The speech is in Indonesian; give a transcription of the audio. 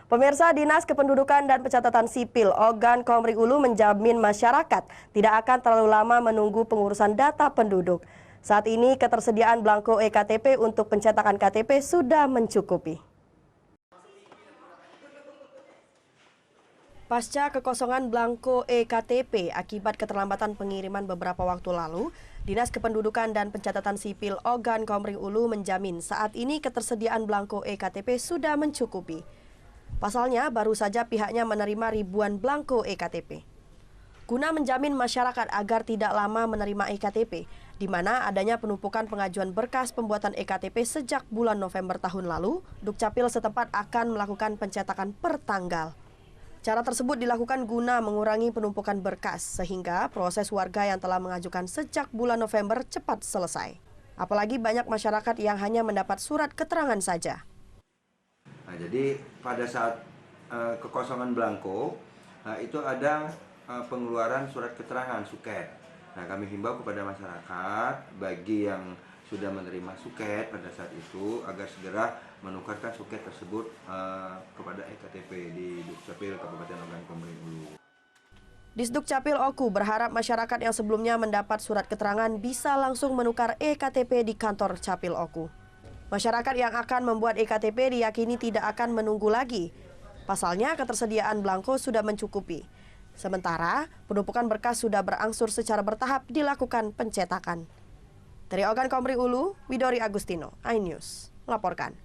Pemirsa, Dinas Kependudukan dan Pencatatan Sipil Ogan Komering Ulu menjamin masyarakat tidak akan terlalu lama menunggu pengurusan data penduduk. Saat ini ketersediaan belangko eKTP untuk pencetakan KTP sudah mencukupi. Pasca kekosongan belangko eKTP akibat keterlambatan pengiriman beberapa waktu lalu, Dinas Kependudukan dan Pencatatan Sipil Ogan Komering Ulu menjamin saat ini ketersediaan belangko eKTP sudah mencukupi. Pasalnya, baru saja pihaknya menerima ribuan belangko eKTP. Guna menjamin masyarakat agar tidak lama menerima eKTP, di mana adanya penumpukan pengajuan berkas pembuatan eKTP sejak bulan November tahun lalu, Dukcapil setempat akan melakukan pencetakan per tanggal. Cara tersebut dilakukan guna mengurangi penumpukan berkas, sehingga proses warga yang telah mengajukan sejak bulan November cepat selesai. Apalagi banyak masyarakat yang hanya mendapat surat keterangan saja. Nah, jadi pada saat kekosongan belangko, itu ada pengeluaran surat keterangan suket. Nah, kami himbau kepada masyarakat bagi yang sudah menerima suket pada saat itu agar segera menukarkan suket tersebut kepada eKTP di Dukcapil Kabupaten Ogan Komering Ulu. Disdukcapil Oku berharap masyarakat yang sebelumnya mendapat surat keterangan bisa langsung menukar eKTP di kantor Capil Oku. Masyarakat yang akan membuat eKTP diyakini tidak akan menunggu lagi. Pasalnya ketersediaan belangko sudah mencukupi. Sementara penumpukan berkas sudah berangsur secara bertahap dilakukan pencetakan. Dari Ogan Komering Ulu, Widori Agustino, iNews, melaporkan.